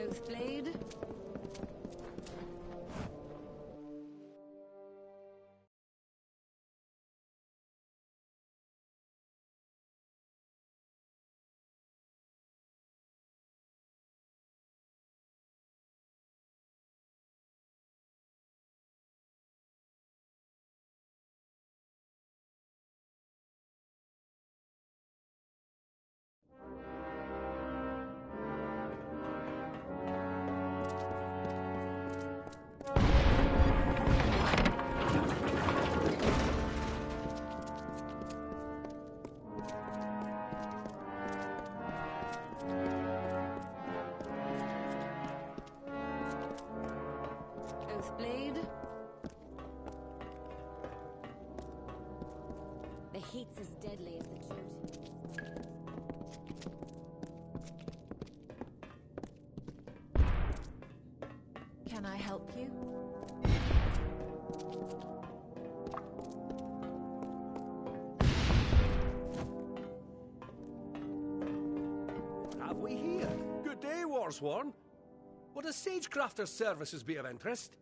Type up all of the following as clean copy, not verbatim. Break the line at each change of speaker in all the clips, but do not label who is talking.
Oathblade. Oathblade.
The heat's as deadly as the truth.
Can I help you?
What have we here? Good day, Warsworn. Would a sagecrafter's services be of interest?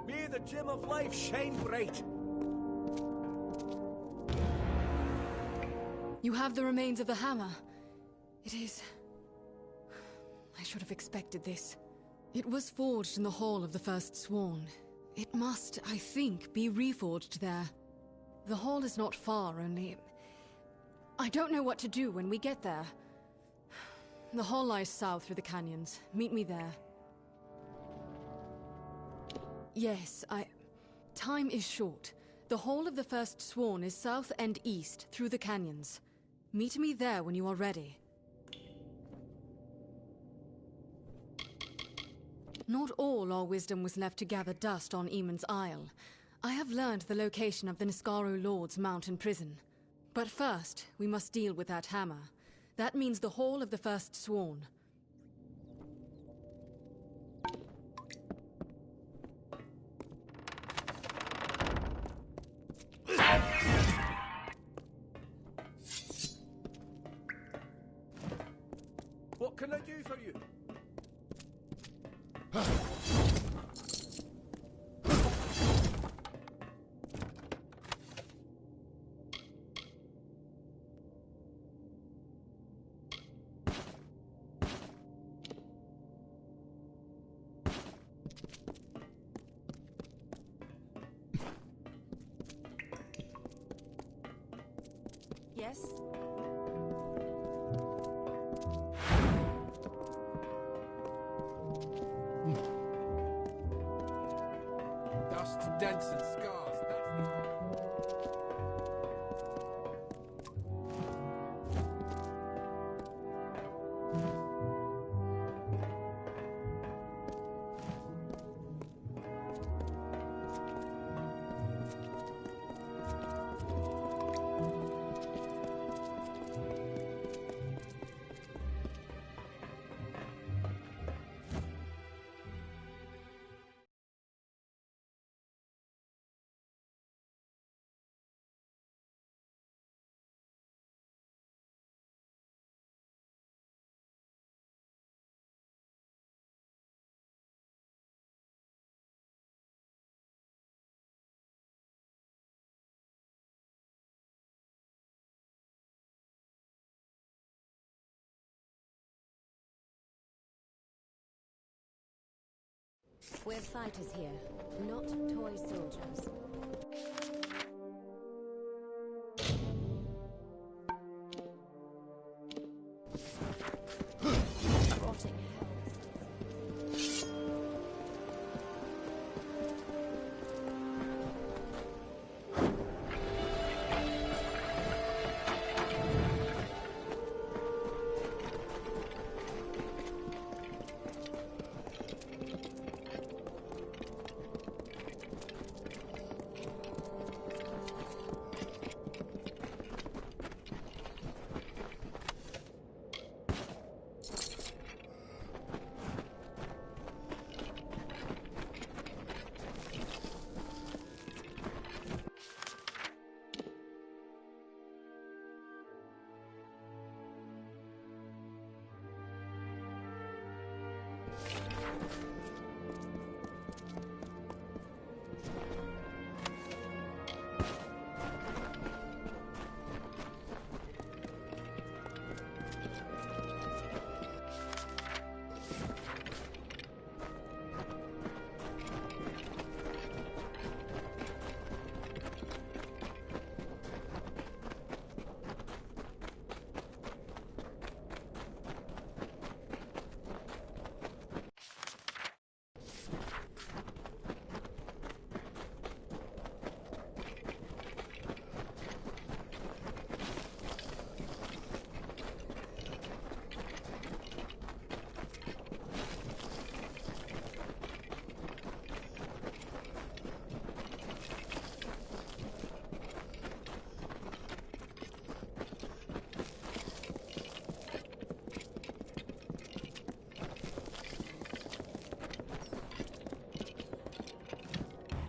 May the gem of life shine bright.
You have the remains of the hammer. It is... I should have expected this. It was forged in the Hall of the First Sworn. It must, I think, be reforged there. The hall is not far, only... I don't know what to do when we get there. The hall lies south through the canyons. Meet me there. Yes, time is short. The Hall of the First Sworn is south and east through the canyons. Meet me there when you are ready. Not all our wisdom was left to gather dust on Eamon's Isle. I have learned the location of the Niscaro Lord's mountain prison. But first, we must deal with that hammer. That means the Hall of the First Sworn.
What can I do for you?
Yes?
Dust, dents, and scars. That's
We're fighters here, not toy soldiers. Rotting hells.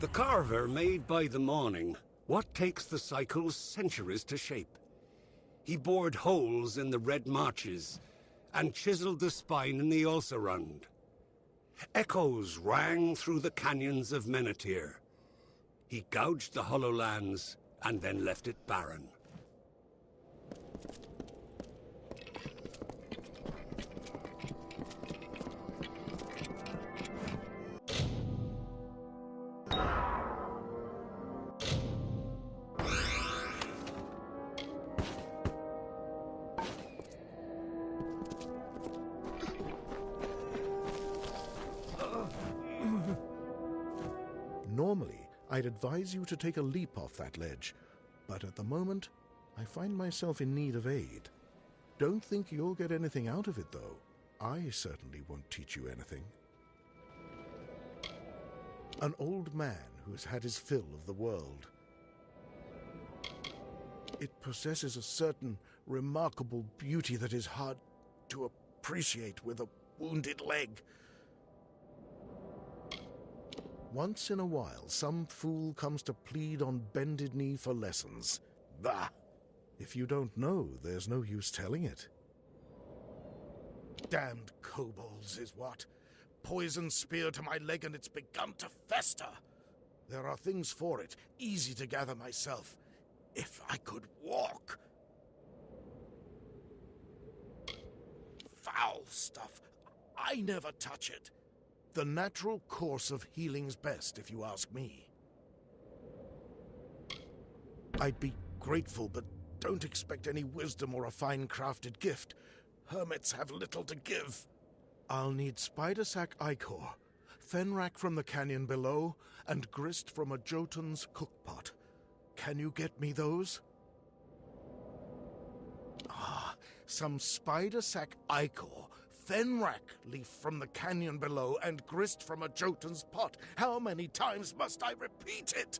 The carver made by the morning what takes the cycles centuries to shape. He bored holes in the red marches and chiseled the spine in the Ulcerund. Echoes rang through the canyons of Menethir. He gouged the hollow lands and then left it barren.
Normally, I'd advise you to take a leap off that ledge, but at the moment, I find myself in need of aid. Don't think you'll get anything out of it, though. I certainly won't teach you anything. An old man who's had his fill of the world. It possesses a certain remarkable beauty that is hard to appreciate with a wounded leg. Once in a while, some fool comes to plead on bended knee for lessons. Bah! If you don't know, there's no use telling it. Damned kobolds is what. Poison spear to my leg and it's begun to fester. There are things for it, easy to gather myself. If I could walk. Foul stuff. I never touch it. The natural course of healing's best, if you ask me. I'd be grateful, but don't expect any wisdom or a fine-crafted gift. Hermits have little to give. I'll need spider-sack ichor, fenrack from the canyon below, and grist from a Jotun's cookpot. Can you get me those? Ah, some spider-sack ichor, fenrack leaf from the canyon below, and grist from a Jotun's pot. How many times must I repeat it?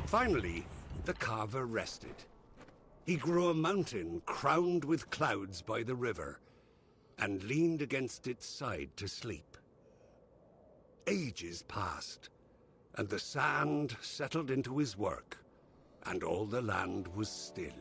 Finally, the carver rested. He grew a mountain crowned with clouds by the river, and leaned against its side to sleep. Ages passed, and the sand settled into his work, and all the land was still.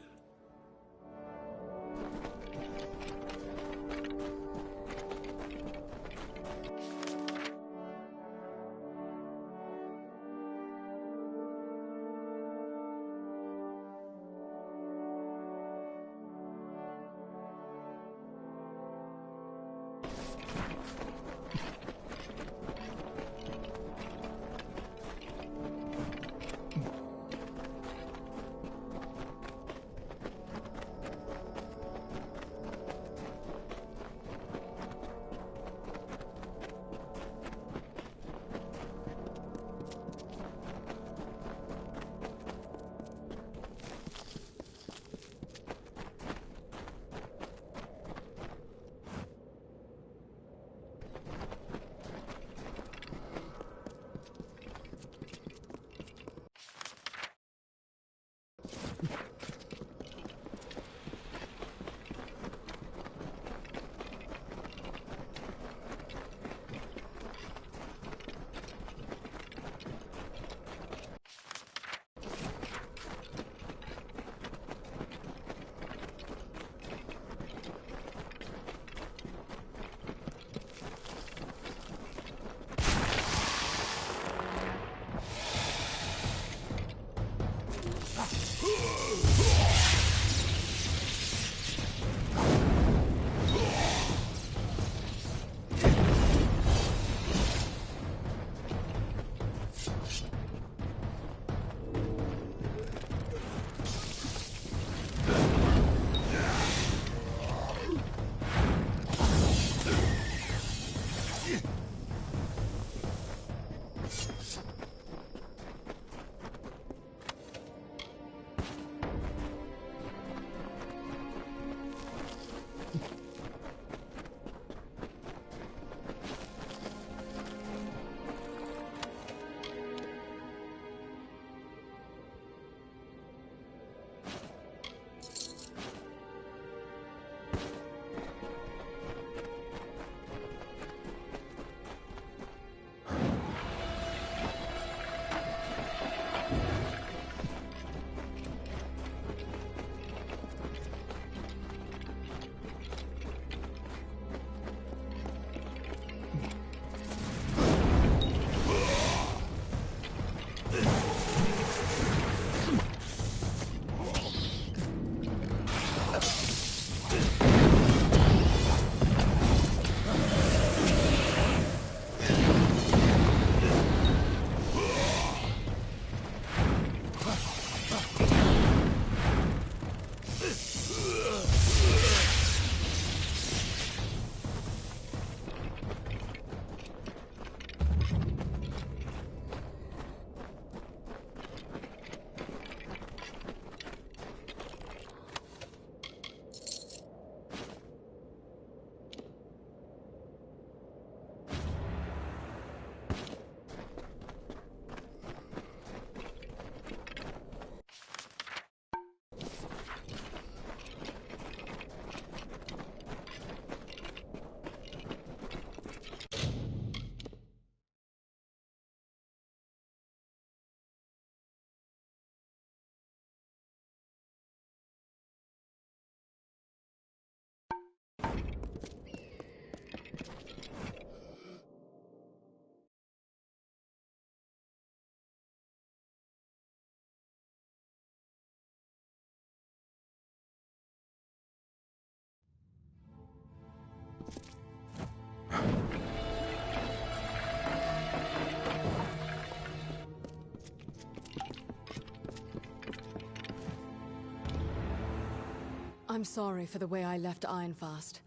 I'm sorry for the way I left Ironfast.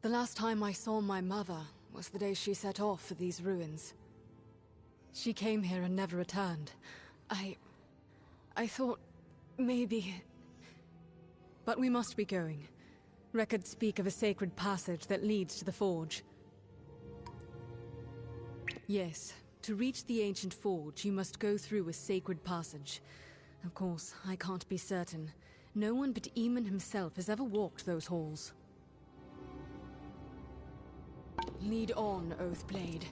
The last time I saw my mother was the day she set off for these ruins. She came here and never returned. I thought maybe... but we must be going. Records speak of a sacred passage that leads to the forge. Yes, to reach the ancient forge, you must go through a sacred passage. Of course, I can't be certain. No one but Eamon himself has ever walked those halls. Lead on, Oathblade.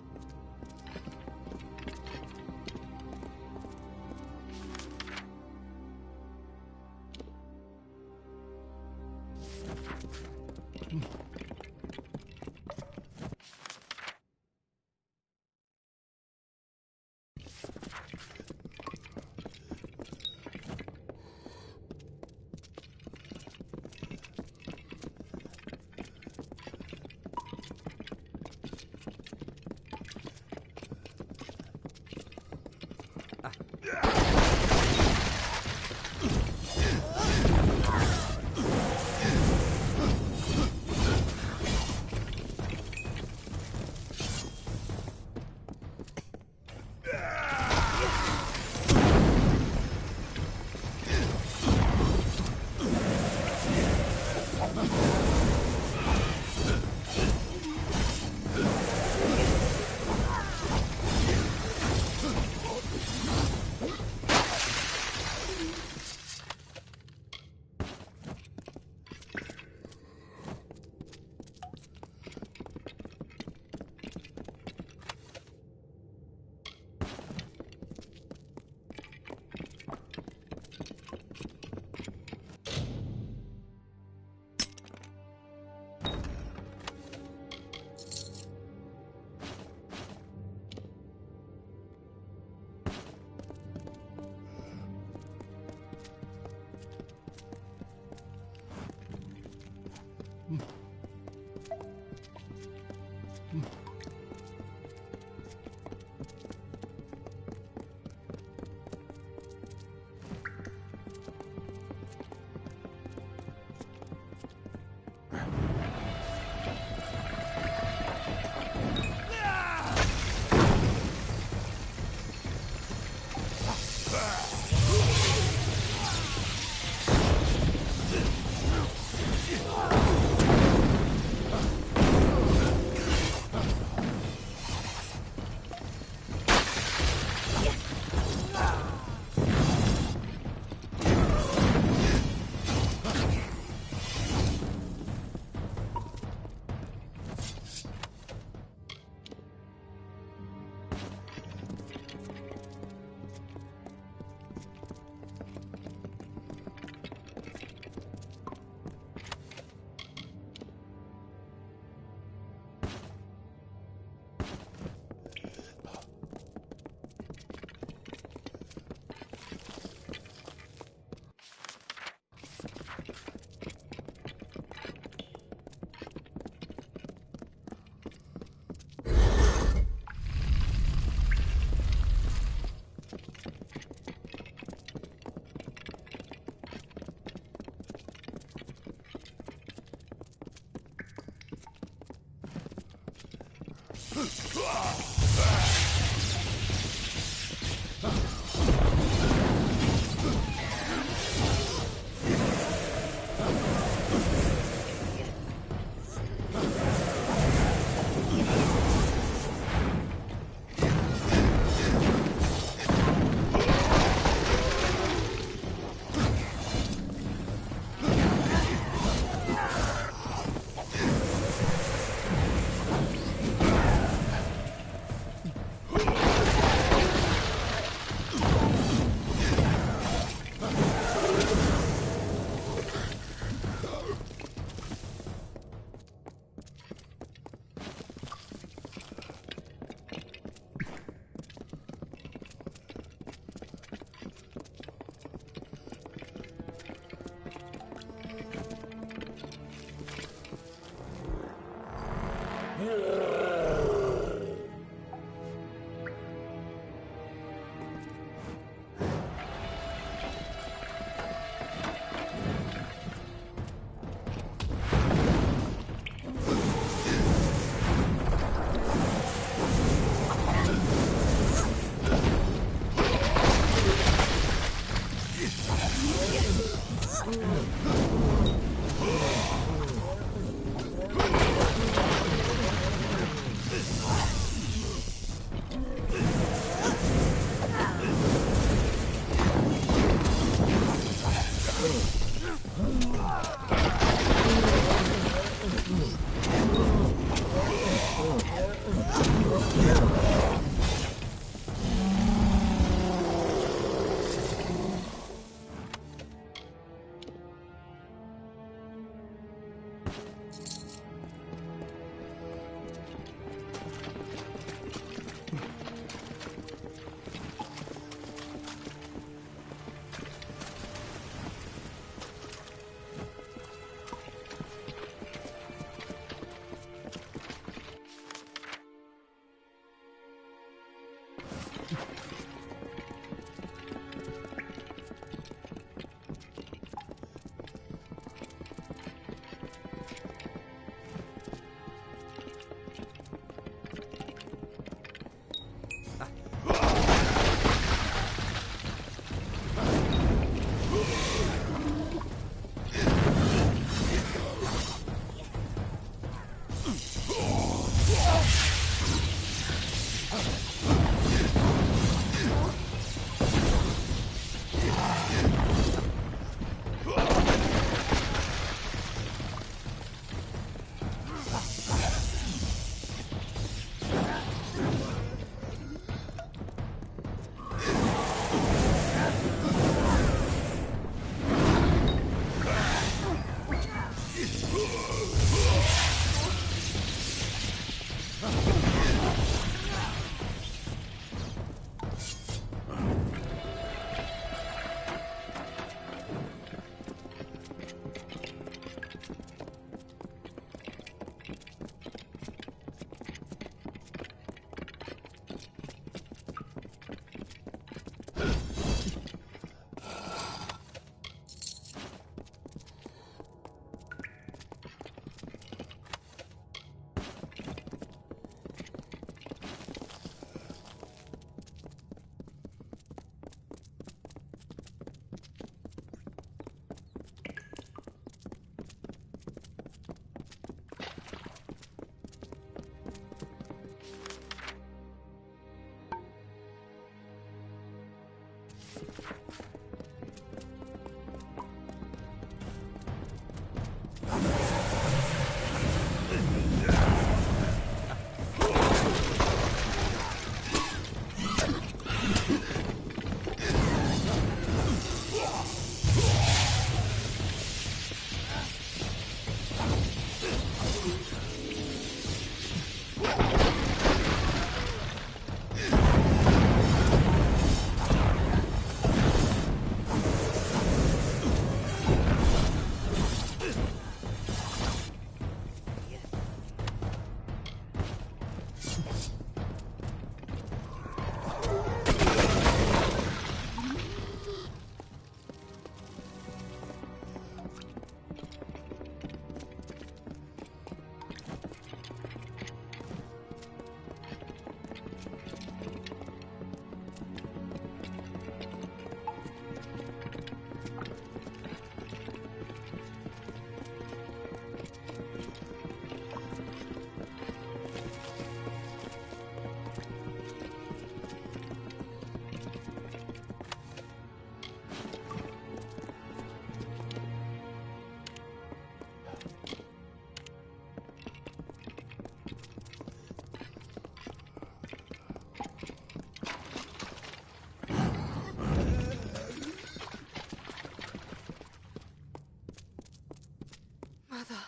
Mother.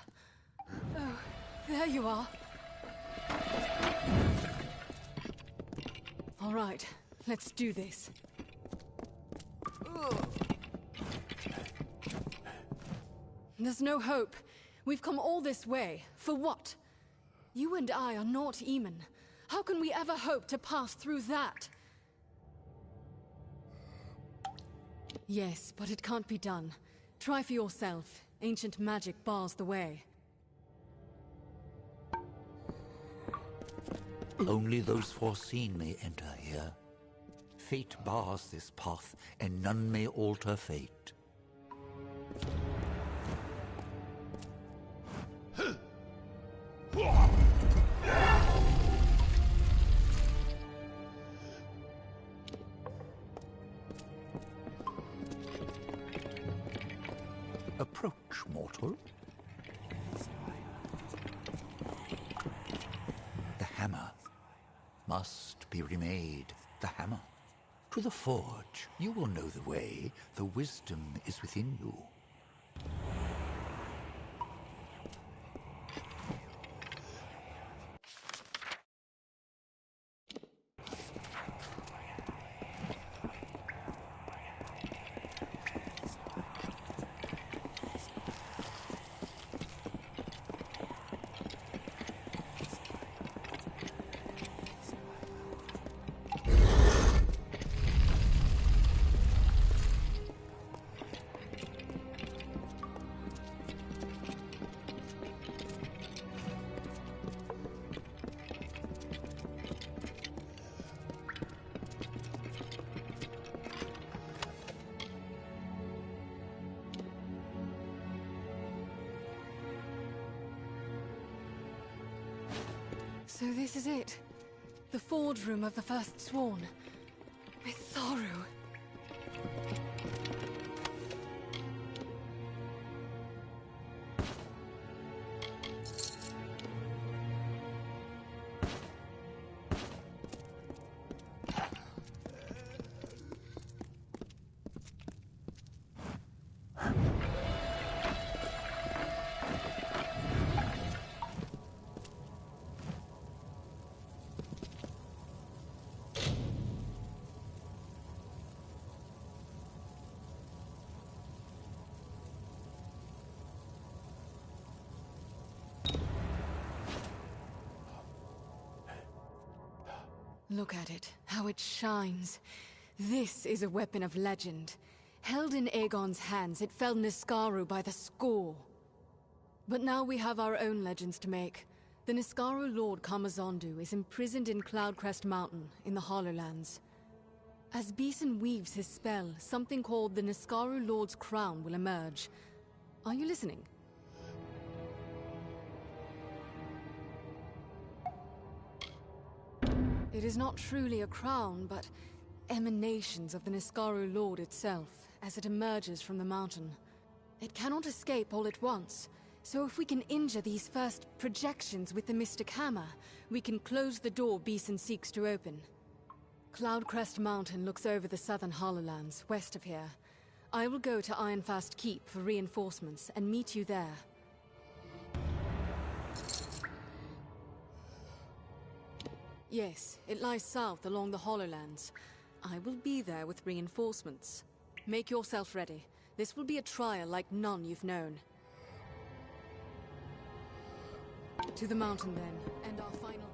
Oh, there you are. All right, let's do this. There's no hope. We've come all this way. For what? You and I are not Eamon. How can we ever hope to pass through that? Yes, but it can't be done. Try for yourself. Ancient magic bars the way.
Only those foreseen may enter here. Fate bars this path, and none may alter fate. Approach, mortal. The hammer must be remade. The hammer. To the forge. You will know the way. The wisdom is within you.
So this is it. The forge room of the First Sworn. Mitharu. Look at it, how it shines. This is a weapon of legend. Held in Aegon's hands, it felled Niskaru by the score. But now we have our own legends to make. The Niskaru Lord Kamazondu is imprisoned in Cloudcrest Mountain, in the Hollowlands. As Beeson weaves his spell, something called the Niskaru Lord's Crown will emerge. Are you listening? It is not truly a crown, but emanations of the Niskaru Lord itself, as it emerges from the mountain. It cannot escape all at once, so if we can injure these first projections with the Mystic Hammer, we can close the door Beeson seeks to open. Cloudcrest Mountain looks over the southern Hollowlands, west of here. I will go to Ironfast Keep for reinforcements and meet you there. Yes, it lies south along the Hollowlands. I will be there with reinforcements. Make yourself ready. This will be a trial like none you've known. To the mountain then, and our final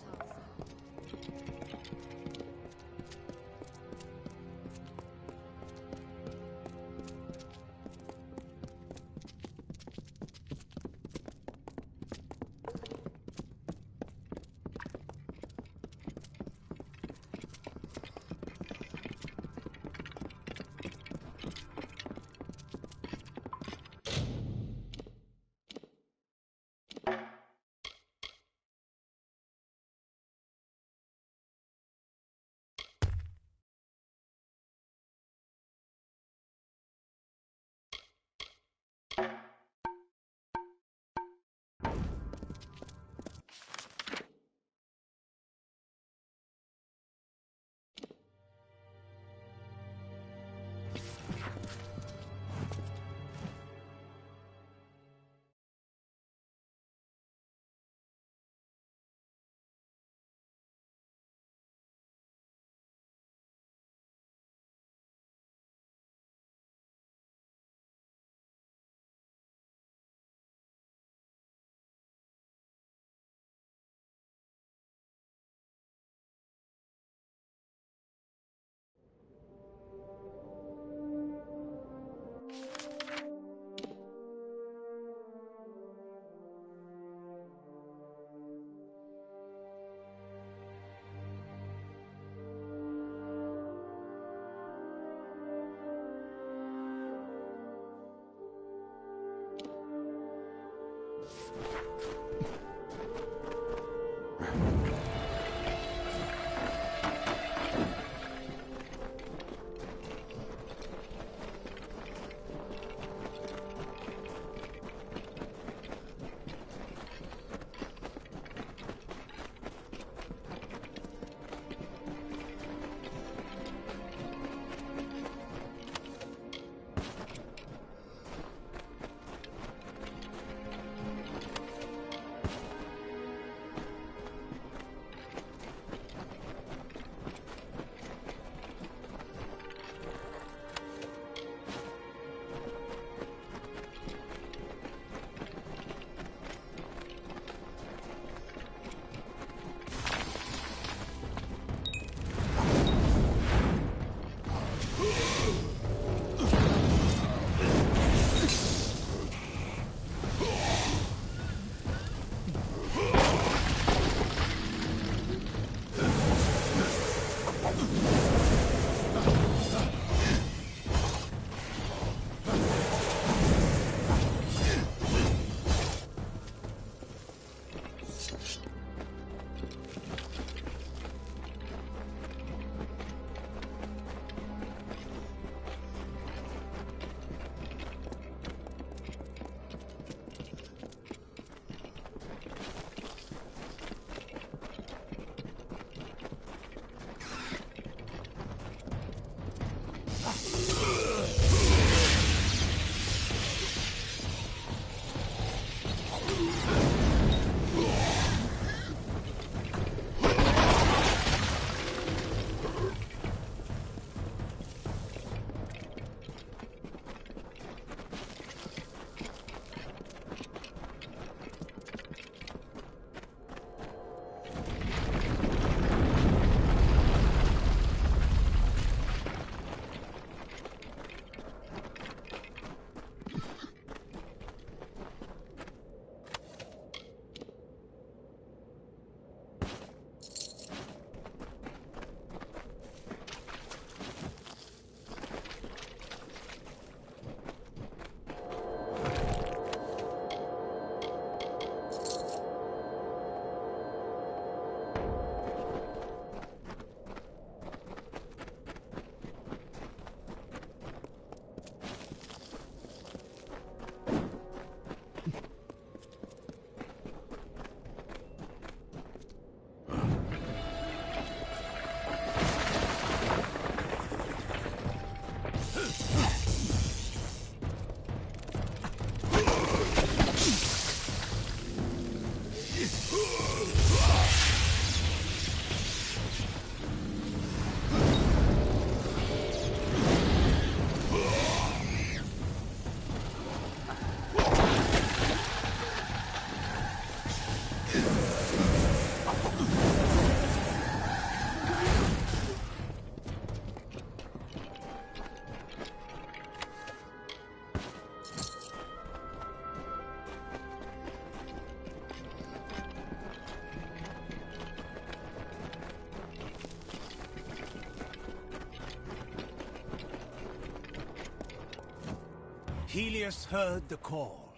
Helios heard the call,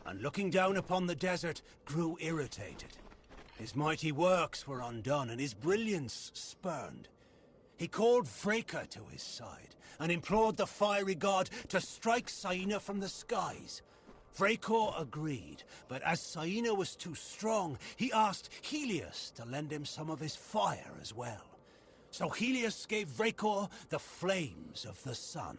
and looking down upon the desert, grew irritated. His mighty works were undone, and his brilliance spurned. He called Freka to his side, and implored the fiery god to strike Saina from the skies. Vrakor agreed, but as Saina was too strong, he asked Helios to lend him some of his fire as well. So Helios gave Vrakor the flames of the sun.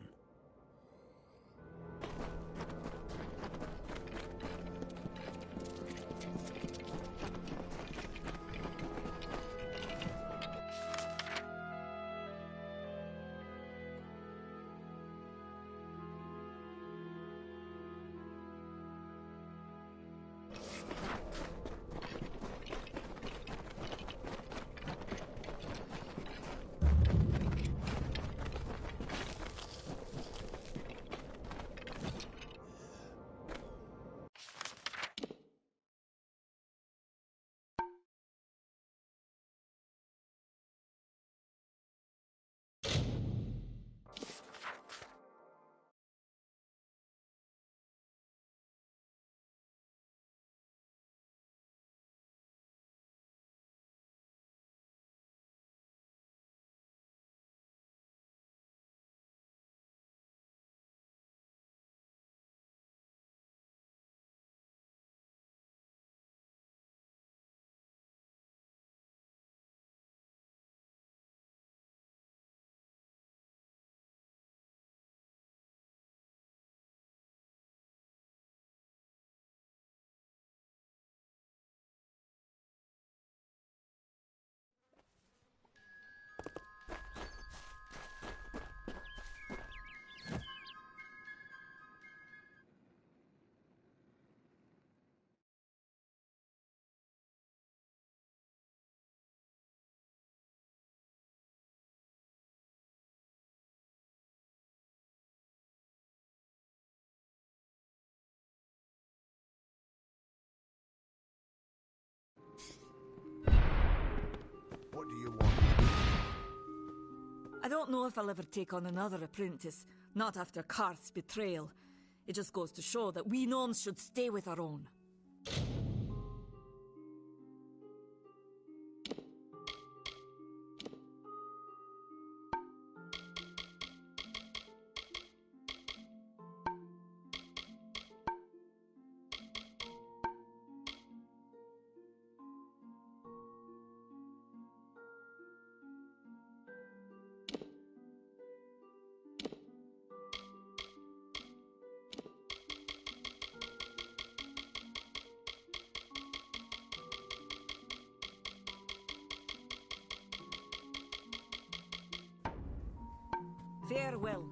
don't know if I'll ever take on another apprentice, not after Karth's betrayal. It just goes to show that we gnomes should stay with our own. Farewell.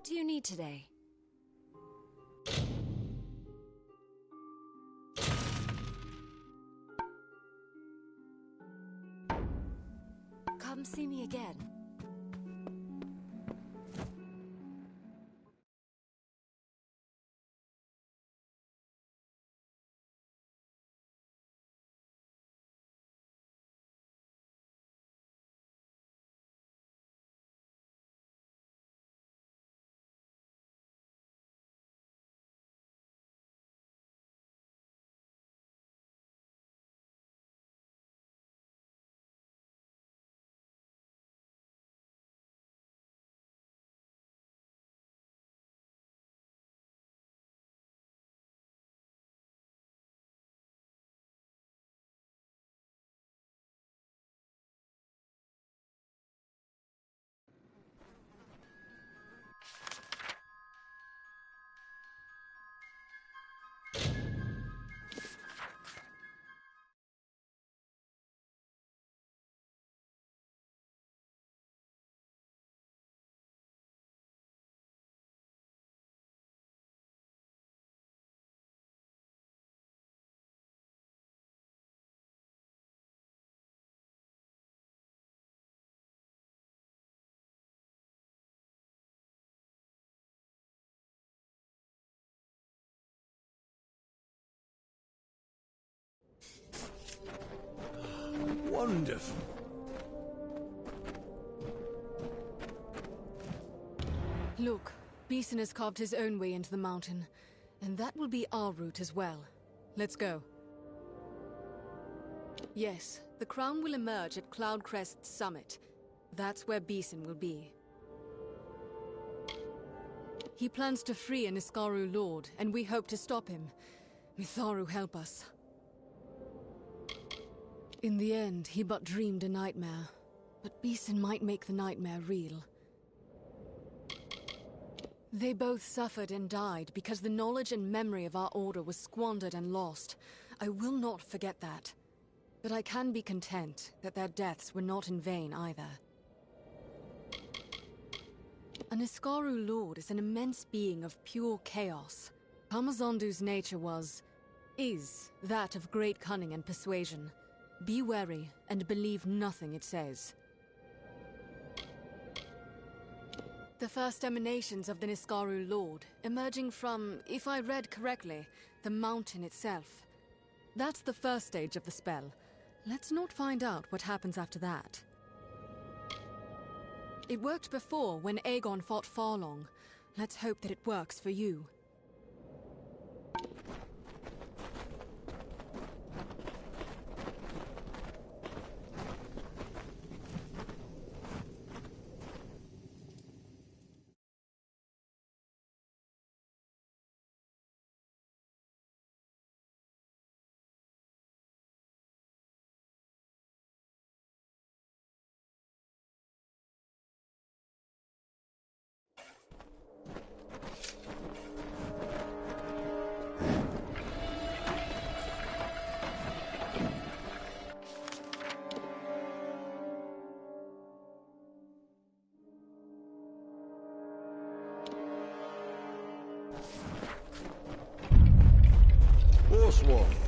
What do you need today? Come see me again.
Wonderful.
Look, Beeson has carved his own way into the mountain, and that will be our route as well. Let's go. Yes, the crown will emerge at Cloudcrest's summit. That's where Beeson will be. He plans to free an Niskaru lord, and we hope to stop him. Mitharu help us. In the end, he but dreamed a nightmare. But Beeson might make the nightmare real. They both suffered and died because the knowledge and memory of our order was squandered and lost. I will not forget that. But I can be content that their deaths were not in vain either. A Niskaru lord is an immense being of pure chaos. Hamazondu's nature is that of great cunning and persuasion. Be wary and believe nothing it says. The first emanations of the Niskaru Lord, emerging from, if I read correctly, the mountain itself. That's the first stage of the spell. Let's not find out what happens after that. It worked before when Aegon fought Farlong. Let's hope that it works for you.
Warsworn.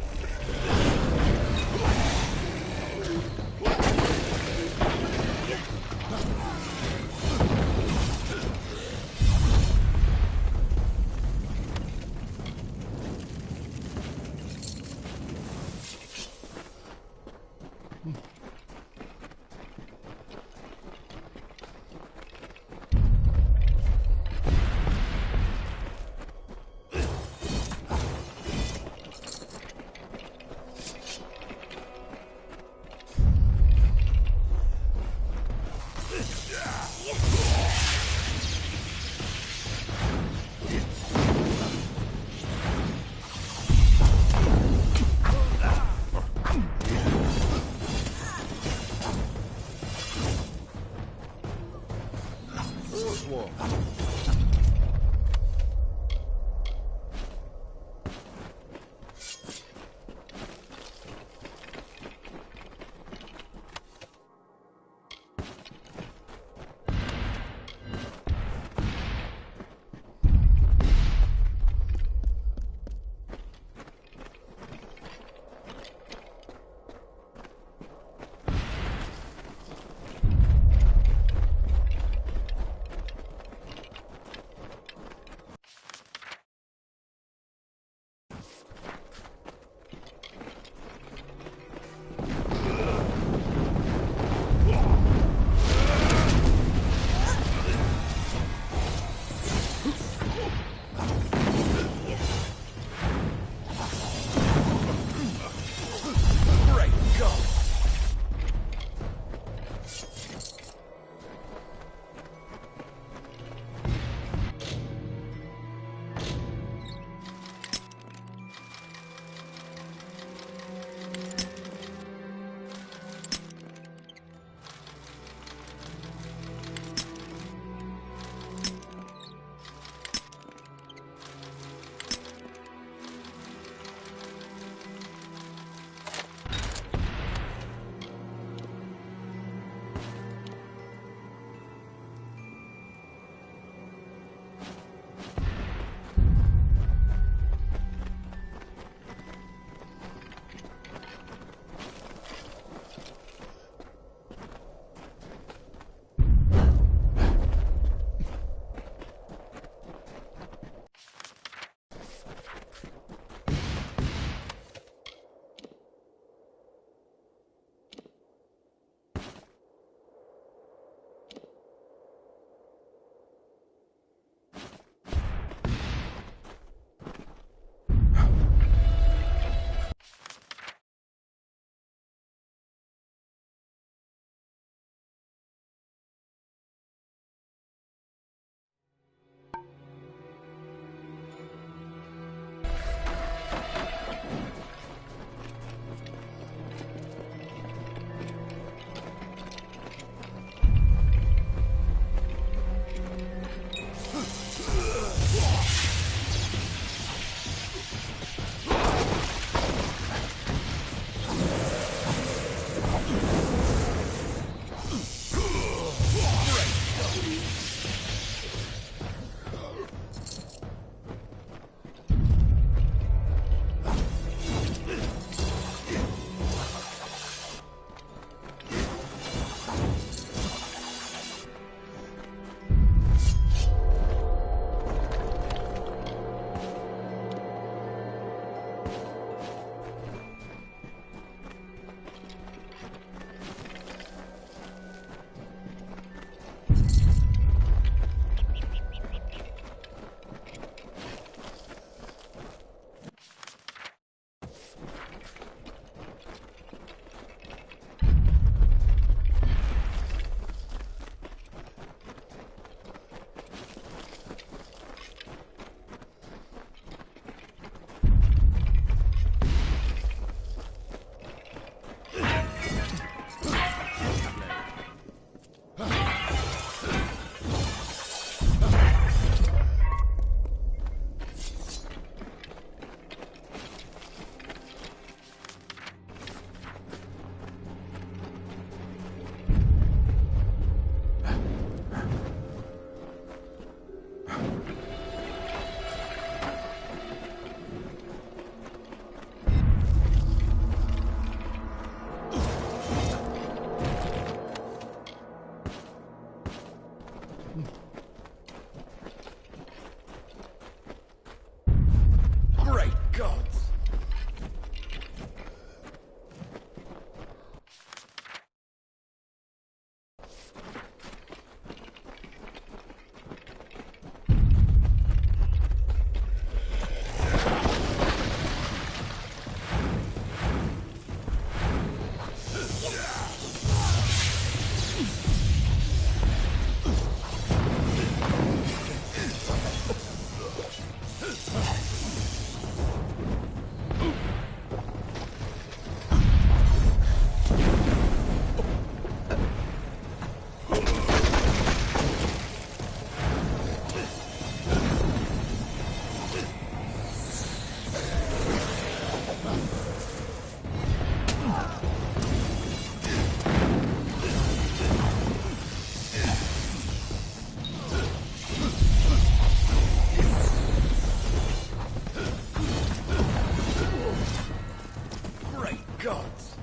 gods!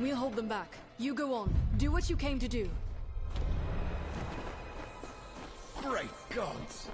We'll hold them back. You go on. Do what you came to do.
Great gods!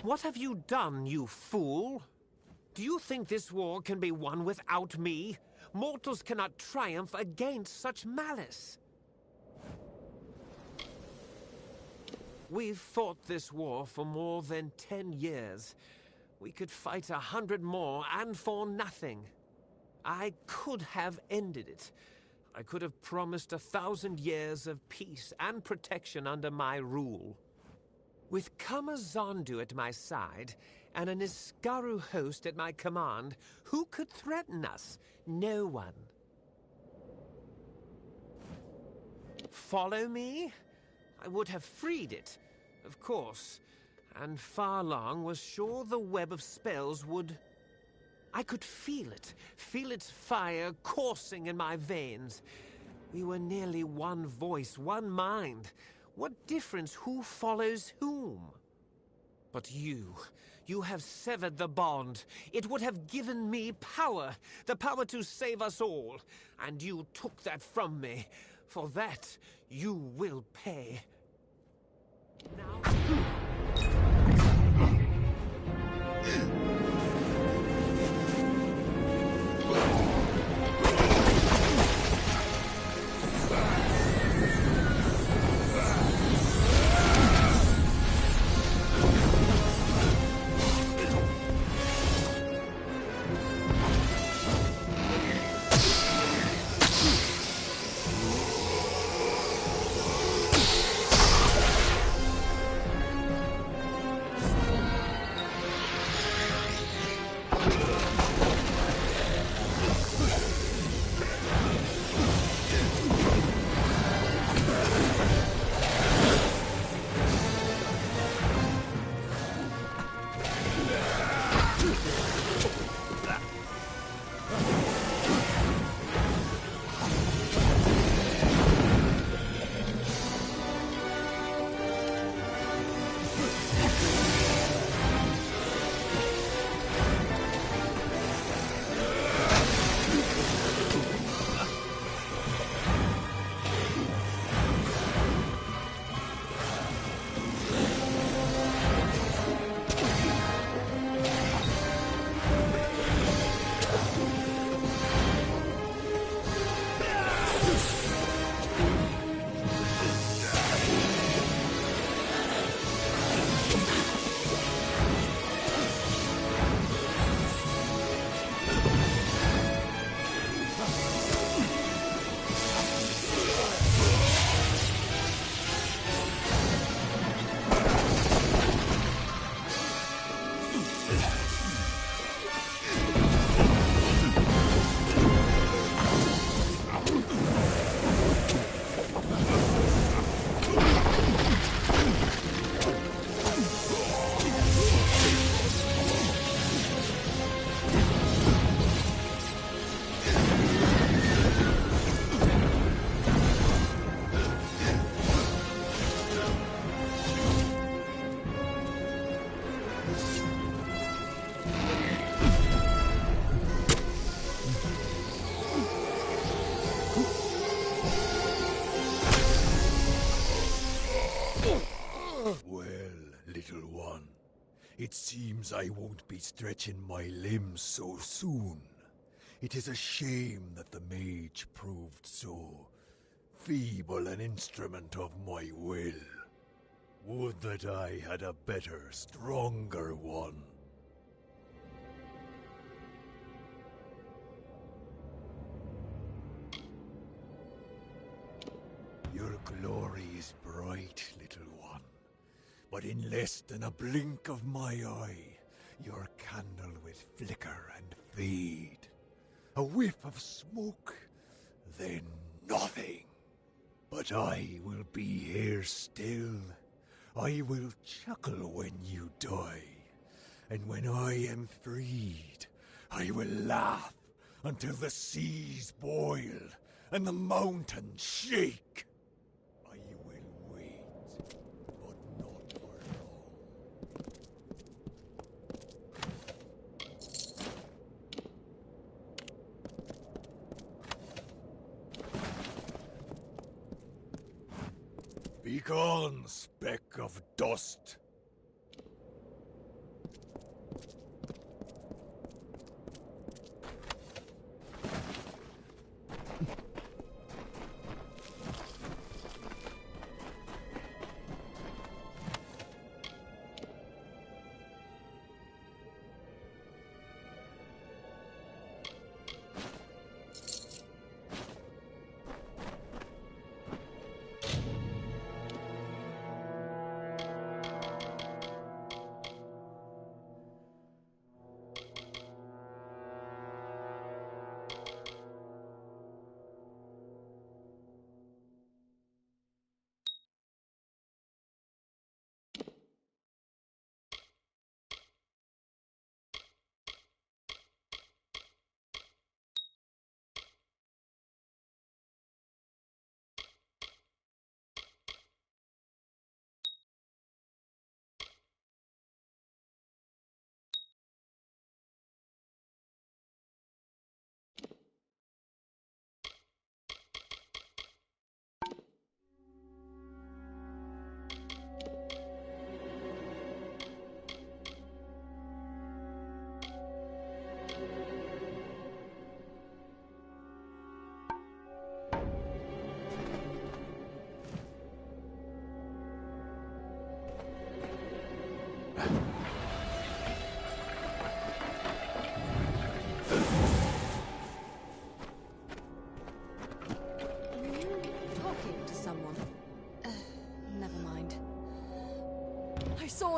What have you done, you fool? Do you think this war can be won without me? Mortals cannot triumph against such malice. We've fought this war for more than 10 years. We could fight 100 more, and for nothing. I could have ended it. I could have promised 1,000 years of peace and protection under my rule. With Kamazandu at my side, and an Iskaru host at my command, who could threaten us? No one. Follow me? I would have freed it, of course, and Farlong was sure the web of spells would... I could feel its fire coursing in my veins. We were nearly one voice, one mind. What difference who follows whom? But you have severed the bond. It would have given me power, the power to save us all. And you took that from me. For that, you will pay. Now...
It seems I won't be stretching my limbs so soon. It is a shame that the mage proved so feeble an instrument of my will. Would that I had a better, stronger one. Your glory is bright, little one. But in less than a blink of my eye, your candle will flicker and fade. A whiff of smoke, then nothing. But I will be here still. I will chuckle when you die. And when I am freed, I will laugh until the seas boil and the mountains shake. I will wait, but not for long. Begone, speck of dust.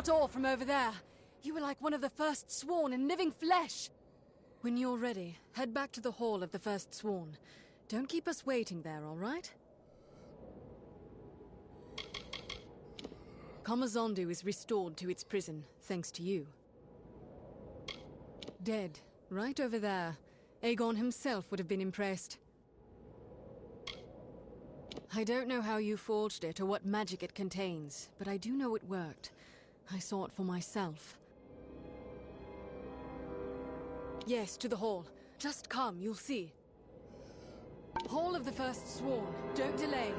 not all from over there. You were like one of the first sworn in living flesh. When you're ready, head back to the Hall of the First Sworn. Don't keep us waiting there, all right? Kamazondu is restored to its prison, thanks to you. Dead, right over there. Aegon himself would have been impressed. I don't know how you forged it or what magic it contains, but I do know it worked. I saw it for myself. Yes, to the hall. Just come, you'll see. Hall of the First Sworn. Don't delay.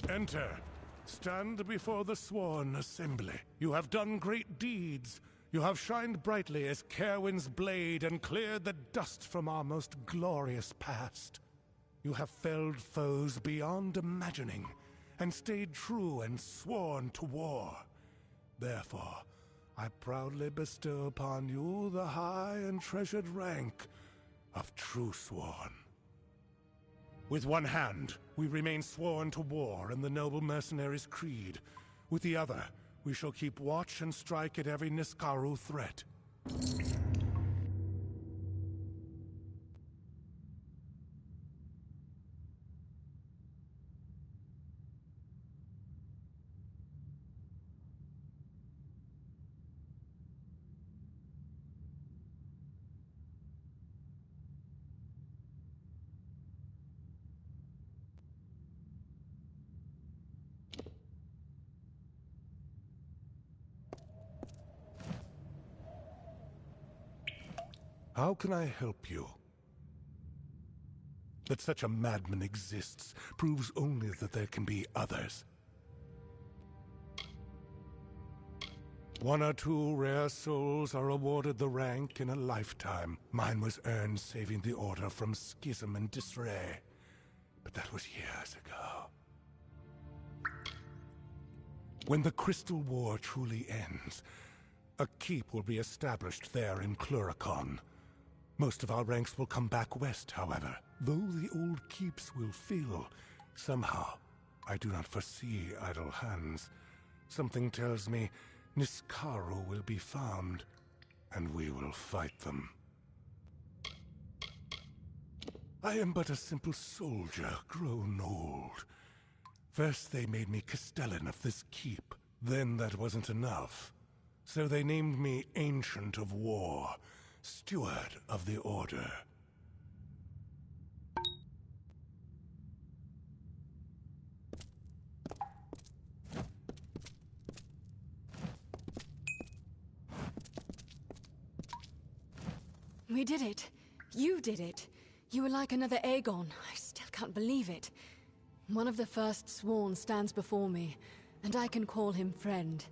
Enter. Stand before the sworn assembly. You have done great deeds. You have shined brightly as Caerwyn's blade and cleared the dust from our most glorious past. You have felled foes beyond imagining, and stayed true and sworn to war. Therefore, I proudly bestow upon you the high and treasured rank of True Sworn. With one hand, we remain sworn to war and the noble mercenary's creed. With the other, we shall keep watch and strike at every Niskaru threat. How can I help you? That such a madman exists proves only that there can be others. One or two rare souls are awarded the rank in a lifetime. Mine was earned saving the Order from schism and disarray. But that was years ago. When the Crystal War truly ends, a keep will be established there in Cluricon. Most of our ranks will come back west, however. Though the old keeps will fill, somehow, I do not foresee idle hands. Something tells me Niskaru will be found, and we will fight them. I am but a simple soldier, grown old. First they made me Castellan of this keep. Then that wasn't enough. So they named me Ancient of War, Steward of the Order.
We did it. You did it. You were like another Aegon. I still can't believe it. One of the first sworn stands before me, and I can call him friend.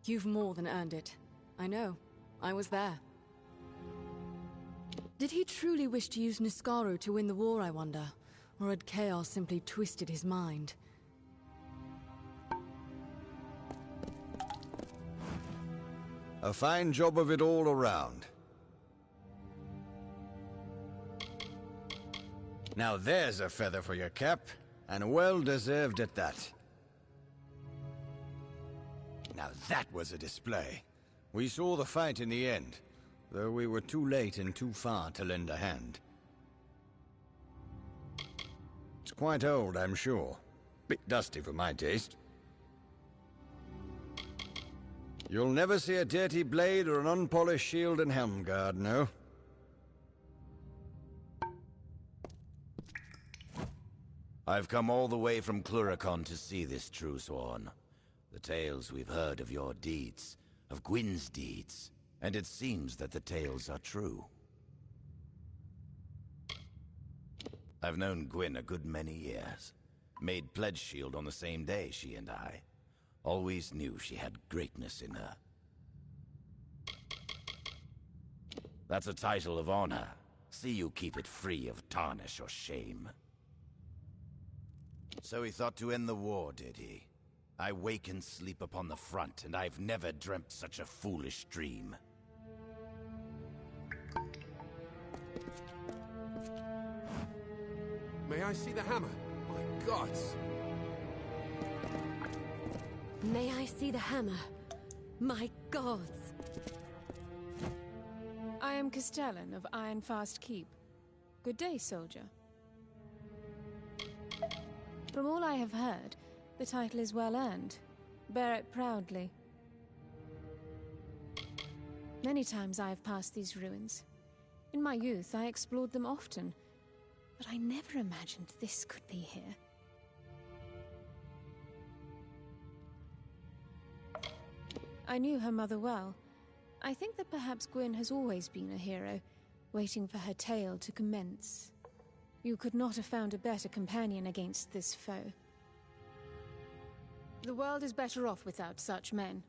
You've more than earned it. I know. I was there. Did he truly wish to use Niskaru to win the war, I wonder? Or had Chaos simply twisted his mind?
A fine job of it all around. Now there's a feather for your cap, and well deserved at that. Now that was a display. We saw the fight in the end, though we were too late and too far to lend a hand. It's quite old, I'm sure. Bit dusty for my taste. You'll never see a dirty blade or an unpolished shield and helm guard, no?
I've come all the way from Cluricon to see this True Sworn. The tales we've heard of your deeds, of Gwyn's deeds, and it seems that the tales are true. I've known Gwyn a good many years. Made pledge shield on the same day, she and I. Always knew she had greatness in her. That's a title of honor. See you keep it free of tarnish or shame. So he thought to end the war, did he? I wake and sleep upon the front, and I've never dreamt such a foolish dream.
May I see the hammer? My gods!
May I see the hammer? My gods!
I am Castellan of Ironfast Keep. Good day, soldier. From all I have heard, the title is well earned. Bear it proudly. Many times I have passed these ruins. In my youth, I explored them often, but I never imagined this could be here. I knew her mother well. I think that perhaps Gwyn has always been a hero, waiting for her tale to commence. You could not have found a better companion against this foe. The world is better off without such men.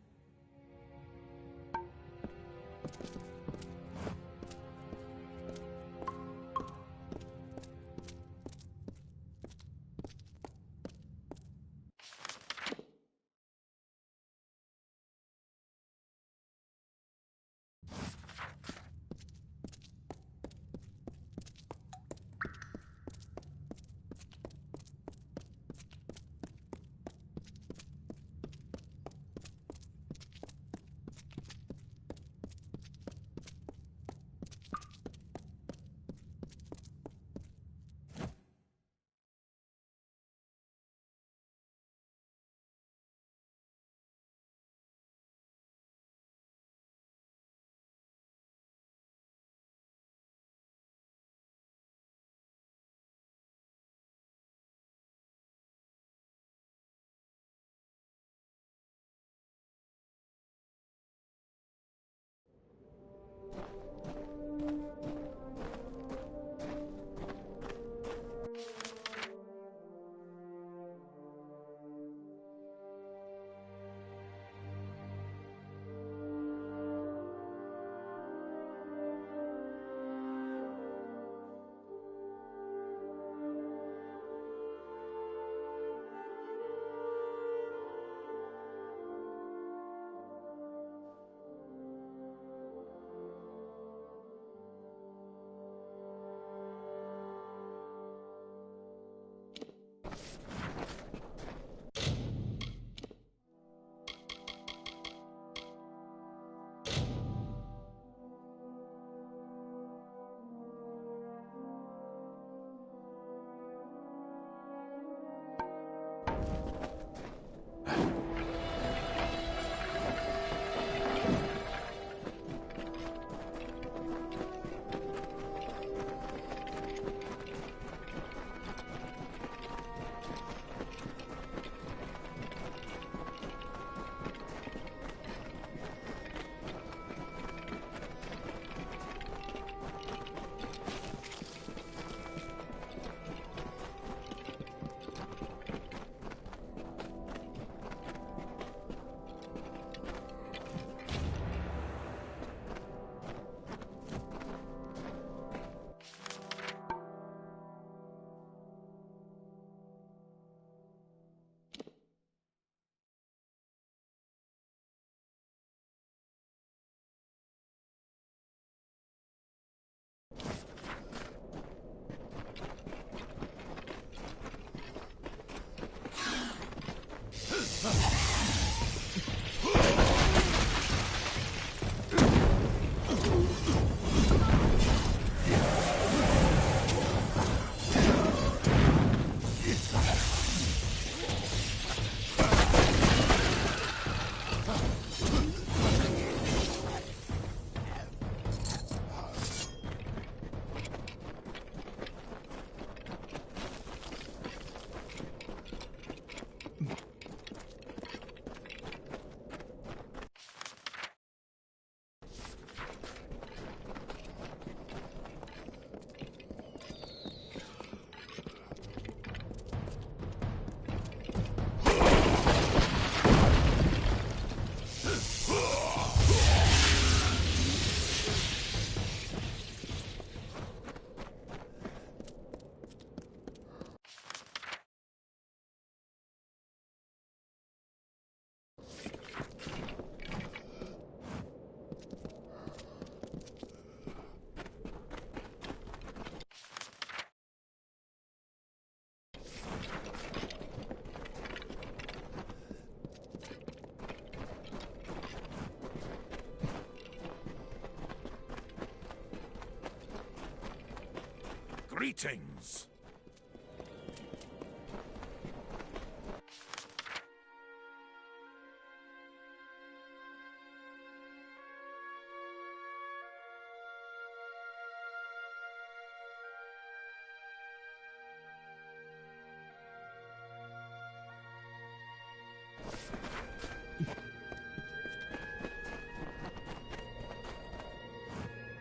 Greetings!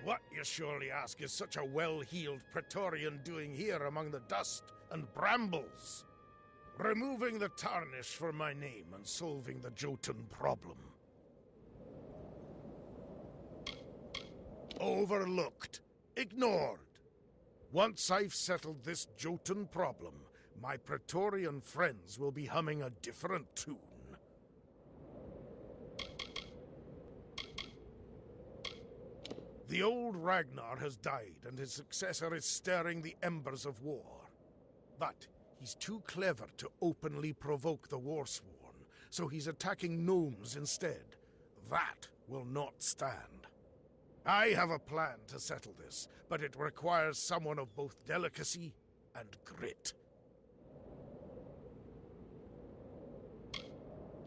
What you surely ask, is such a well-heeled Praetorian doing here among the dust and brambles? Removing the tarnish from my name and solving the Jotun problem. Overlooked. Ignored. Once I've settled this Jotun problem, my Praetorian friends will be humming a different tune. The old Ragnar has died, and his successor is stirring the embers of war. But he's too clever to openly provoke the Warsworn, so he's attacking gnomes instead. That will not stand. I have a plan to settle this, but it requires someone of both delicacy and grit.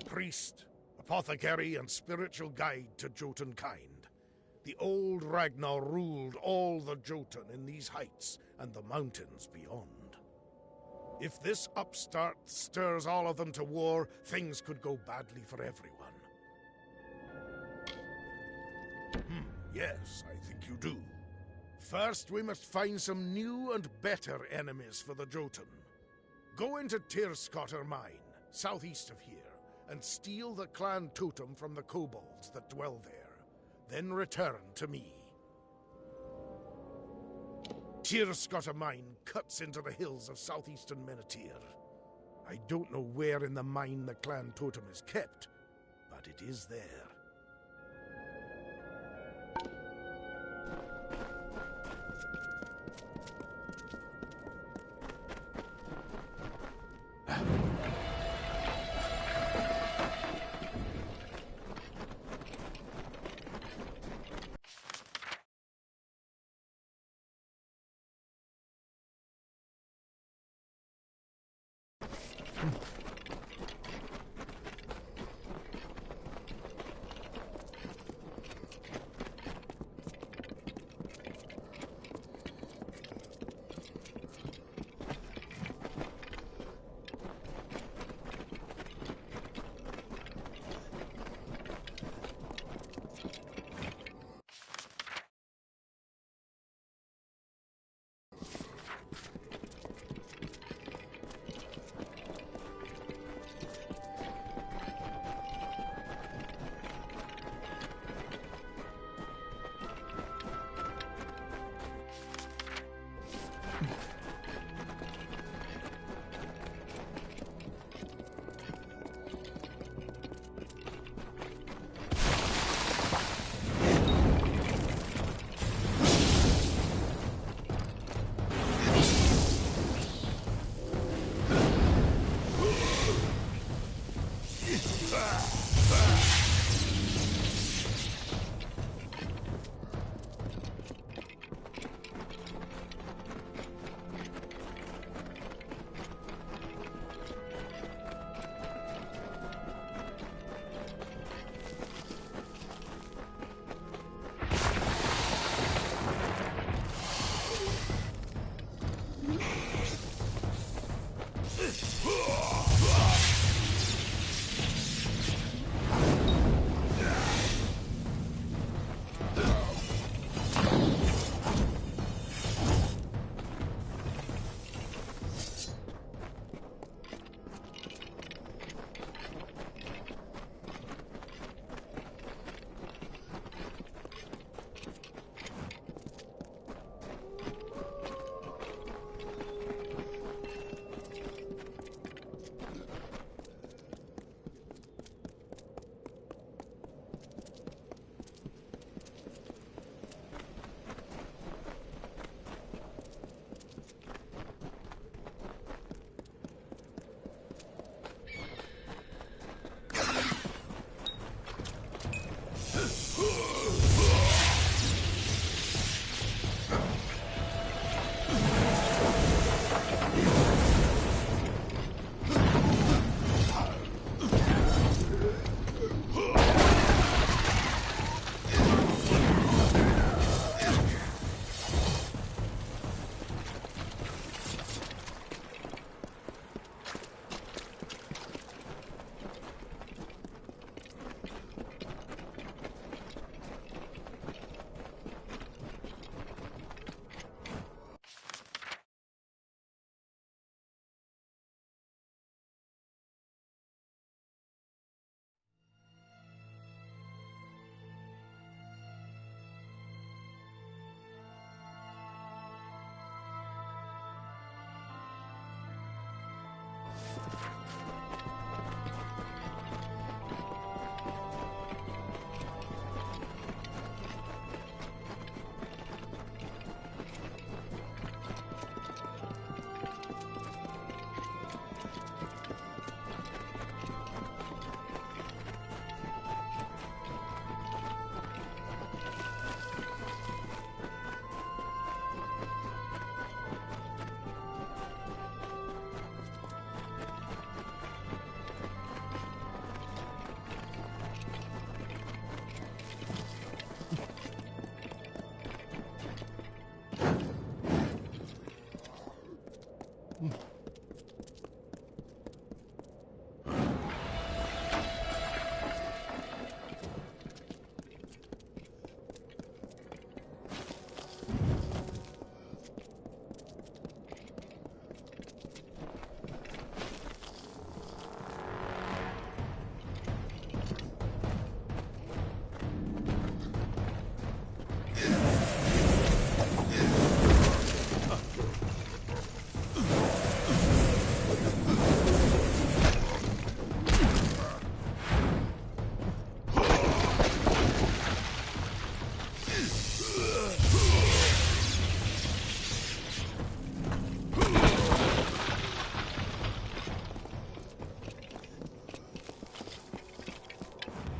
Priest, apothecary, and spiritual guide to Jotun kind. The old Ragnar ruled all the Jotun in these heights and the mountains beyond. If this upstart stirs all of them to war, things could go badly for everyone. Yes, I think you do. First, we must find some new and better enemies for the Jotun. Go into Tirskotter Mine, southeast of here, and steal the clan totem from the kobolds that dwell there. Then return to me. Tirskotter Mine cuts into the hills of southeastern Menethir. I don't know where in the mine the clan totem is kept, but it is there.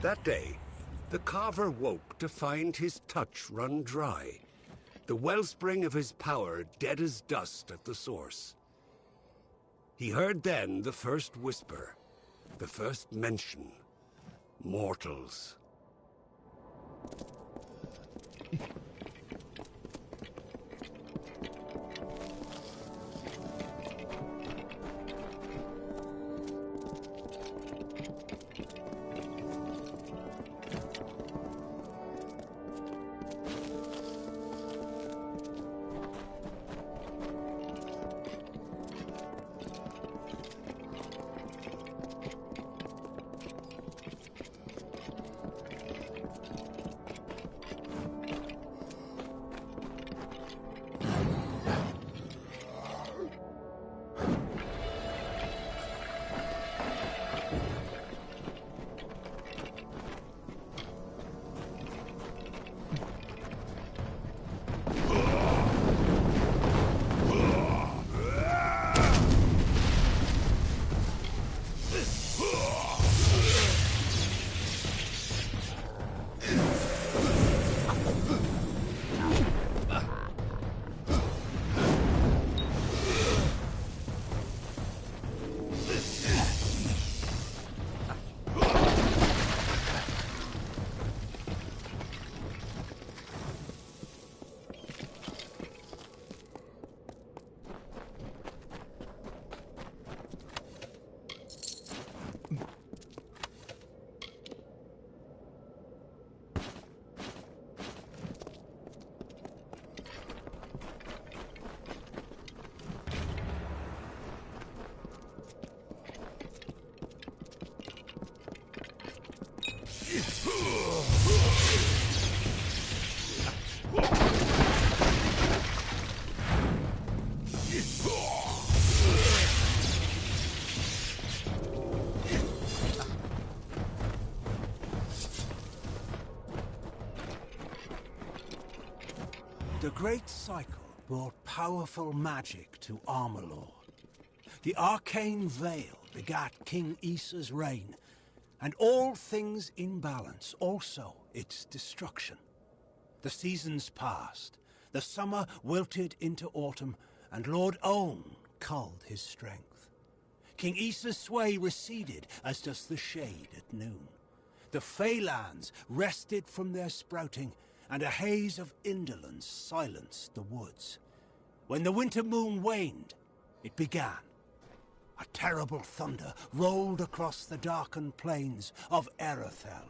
That day, the carver woke to find his touch run dry, the wellspring of his power dead as dust at the source. He heard then the first whisper, the first mention. Mortals.
The Great Cycle brought powerful magic to Amalur. The arcane veil begat King Issa's reign, and all things in balance, also its destruction. The seasons passed, the summer wilted into autumn, and Lord Own culled his strength. King Issa's sway receded, as does the shade at noon. The Feylands rested from their sprouting, and a haze of indolence silenced the woods. When the winter moon waned, it began. A terrible thunder rolled across the darkened plains of Erethel.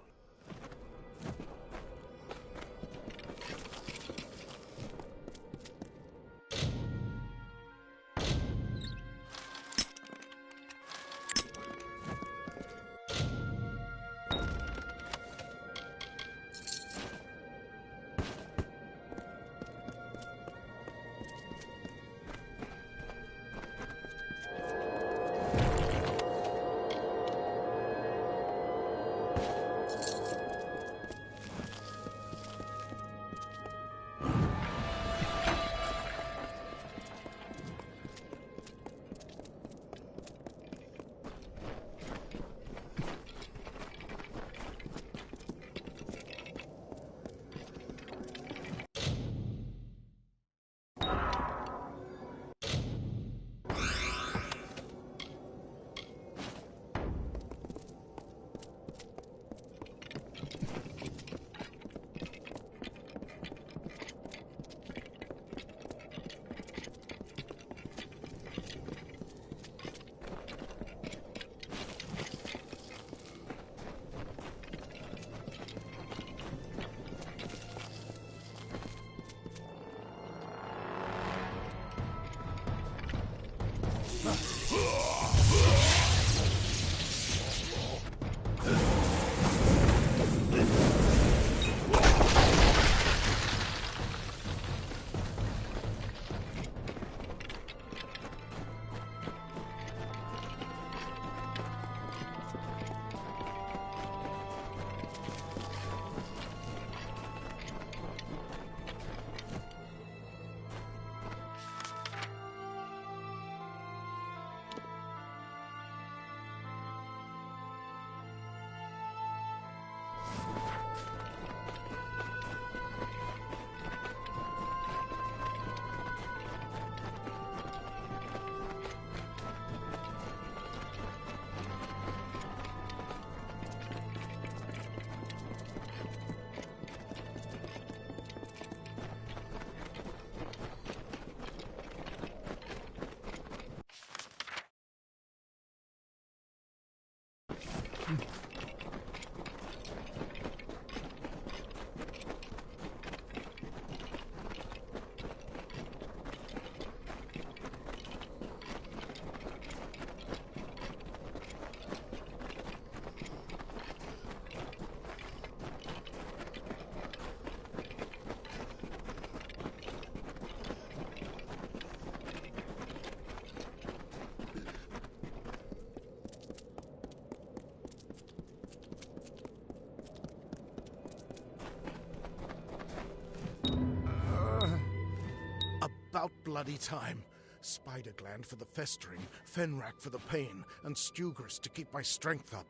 About bloody time. Spider gland for the festering, Fenrak for the pain, and Stugris to keep my strength up.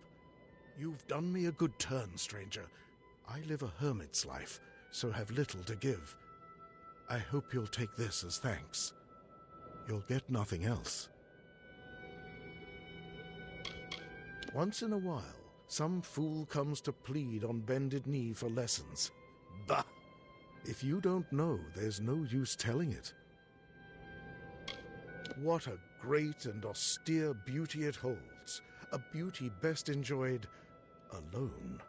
You've done me a good turn, stranger. I live a hermit's life, so have little to give. I hope you'll take this as thanks. You'll get nothing else. Once in a while, some fool comes to plead on bended knee for lessons. Bah! If you don't know, there's no use telling it. What a great and austere beauty it holds. A beauty best enjoyed alone.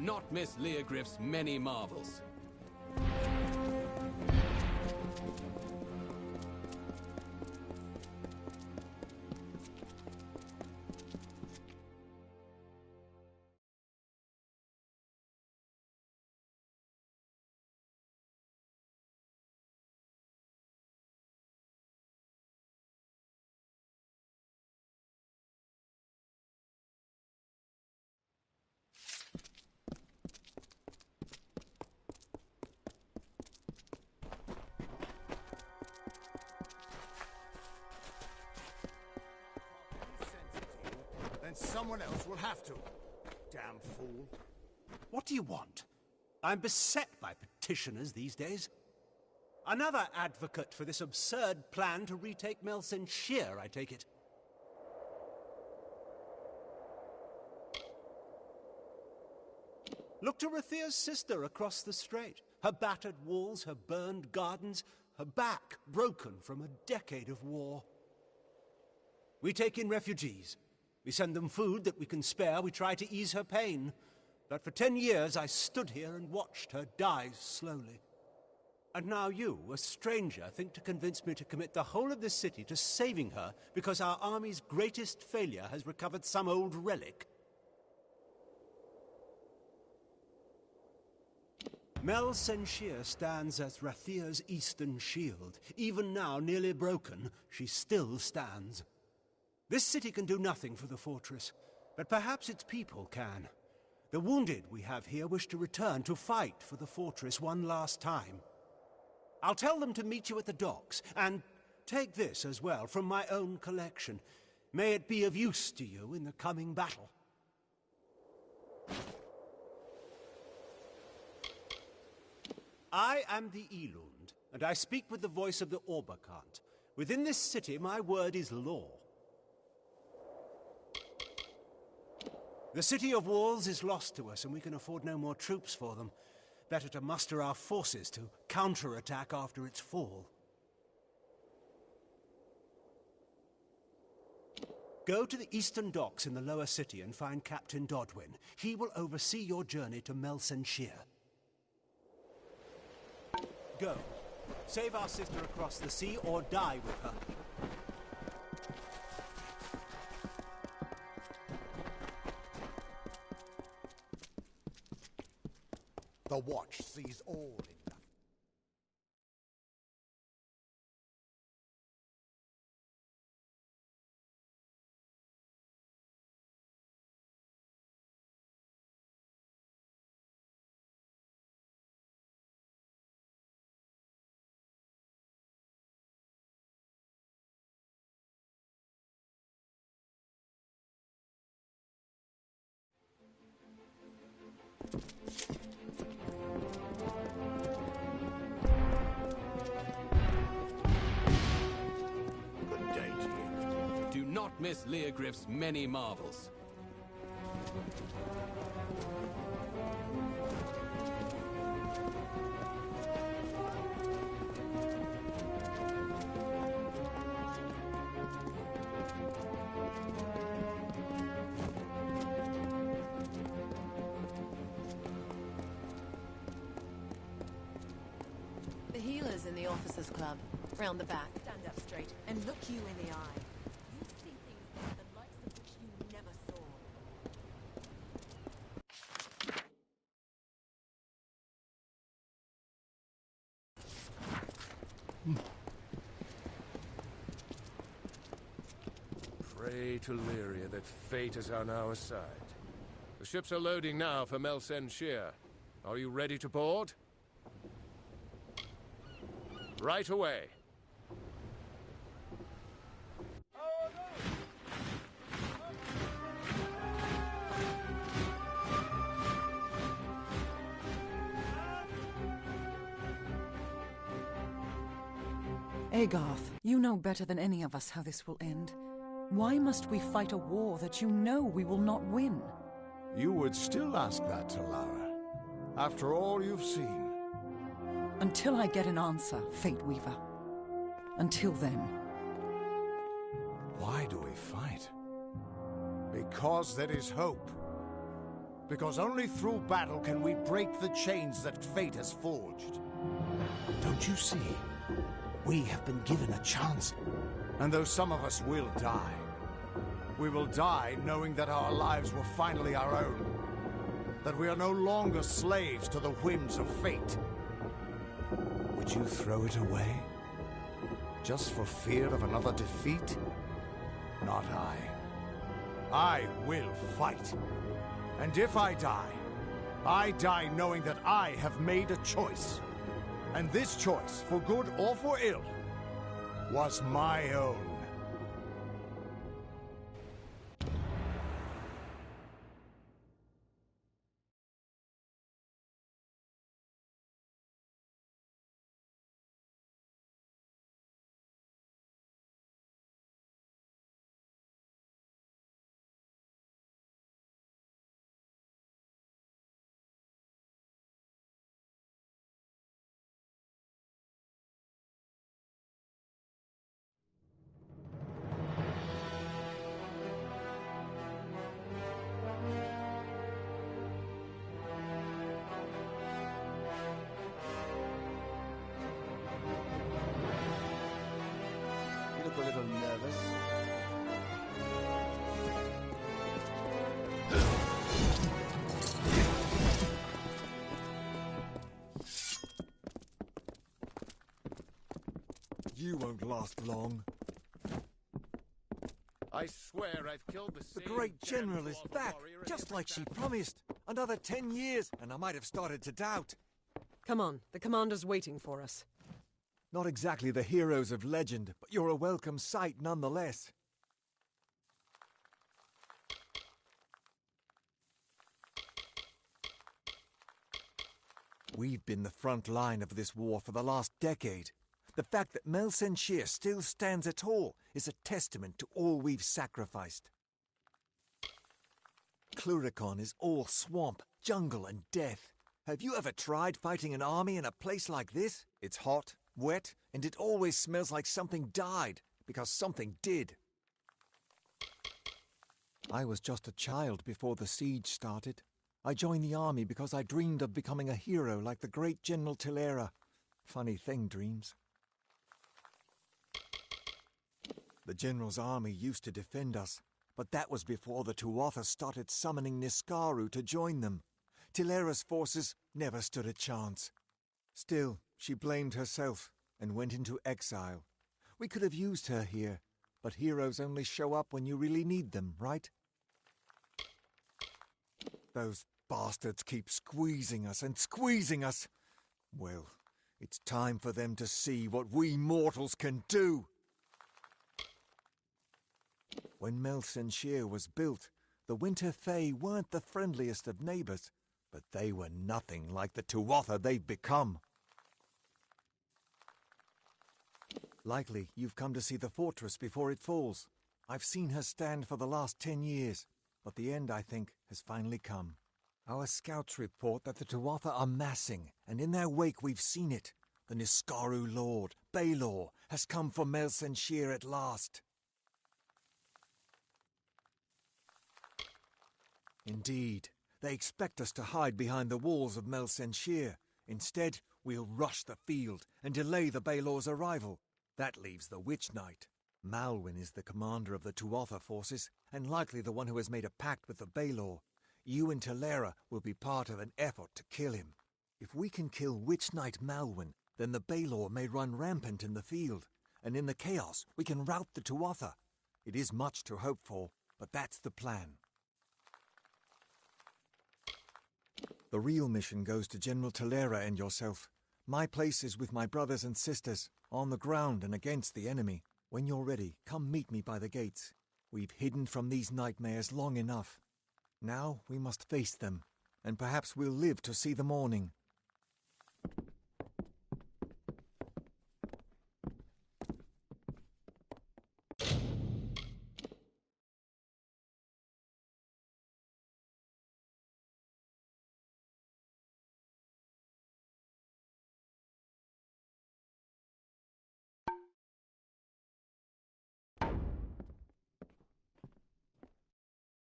Not miss Leogriff's many marvels.
Someone else will have to. Damn fool.
What do you want? I'm beset by petitioners these days. Another advocate for this absurd plan to retake Melsenshire, I take it. Look to Rathir's sister across the strait. Her battered walls, her burned gardens, her back broken from a decade of war. We take in refugees. We send them food that we can spare. We try to ease her pain. But for 10 years, I stood here and watched her die slowly. And now you, a stranger, think to convince me to commit the whole of this city to saving her because our army's greatest failure has recovered some old relic. Melsenshire stands as Rathir's eastern shield. Even now, nearly broken, she still stands. This city can do nothing for the fortress, but perhaps its people can. The wounded we have here wish to return to fight for the fortress one last time. I'll tell them to meet you at the docks, and take this as well from my own collection. May it be of use to you in the coming battle. I am the Elund, and I speak with the voice of the Orbacant. Within this city, my word is law. The city of walls is lost to us, and we can afford no more troops for them. Better to muster our forces to counterattack after its fall. Go to the eastern docks in the lower city and find Captain Dodwin. He will oversee your journey to Melsenshire. Go. Save our sister across the sea or die with her.
The Watch sees all in nothing. Good day to you.
Do not miss Leogryph's many marvels.
The healer's in the officers' club, round the back. Stand up straight and look you in the eye. You see things there, the likes of which you never saw.
Pray to Lyria that fate is on our side. The ships are loading now for Melsenshire. Are you ready to board? Right away.
Agarth, you know better than any of us how this will end. Why must we fight a war that you know we will not win?
You would still ask that to Lara, after all you've seen.
Until I get an answer, Fate Weaver. Until then.
Why do we fight? Because there is hope. Because only through battle can we break the chains that fate has forged. Don't you see? We have been given a chance. And though some of us will die, we will die knowing that our lives were finally our own. That we are no longer slaves to the whims of fate. Would you throw it away? Just for fear of another defeat? Not I. I will fight. And if I die knowing that I have made a choice. And this choice, for good or for ill, was my own.
You look a little nervous.
You won't last long.
I swear I've killed the
The great general is back, just like she promised. Another 10 years, and I might have started to doubt.
Come on, the commander's waiting for us.
Not exactly the heroes of legend, but you're a welcome sight nonetheless. We've been the front line of this war for the last decade. The fact that Mel Senshir still stands at all is a testament to all we've sacrificed. Cluricon is all swamp, jungle, and death. Have you ever tried fighting an army in a place like this? It's hot, wet, and it always smells like something died, because something did. I was just a child before the siege started. I joined the army because I dreamed of becoming a hero like the great General Tilera. Funny thing, dreams. The General's army used to defend us, but that was before the Tuatha started summoning Niskaru to join them. Tilera's forces never stood a chance. Still, she blamed herself and went into exile. We could have used her here, but heroes only show up when you really need them, right? Those bastards keep squeezing us and squeezing us. Well, it's time for them to see what we mortals can do. When Mel Senshir was built, the Winter Fae weren't the friendliest of neighbors, but they were nothing like the Tuatha they've become. Likely you've come to see the fortress before it falls. I've seen her stand for the last 10 years, but the end, I think, has finally come. Our scouts report that the Tuatha are massing, and in their wake we've seen it. The Niskaru Lord, Baelor, has come for Mel Senshir at last. Indeed, they expect us to hide behind the walls of Mel Senshir. Instead, we'll rush the field and delay the Baelor's arrival. That leaves the Witch Knight. Malwyn is the commander of the Tuatha forces, and likely the one who has made a pact with the Baelor. You and Tilera will be part of an effort to kill him. If we can kill Witch Knight Malwyn, then the Baelor may run rampant in the field, and in the chaos we can rout the Tuatha. It is much to hope for, but that's the plan. The real mission goes to General Tilera and yourself. My place is with my brothers and sisters, on the ground and against the enemy. When you're ready, come meet me by the gates. We've hidden from these nightmares long enough. Now we must face them, and perhaps we'll live to see the morning.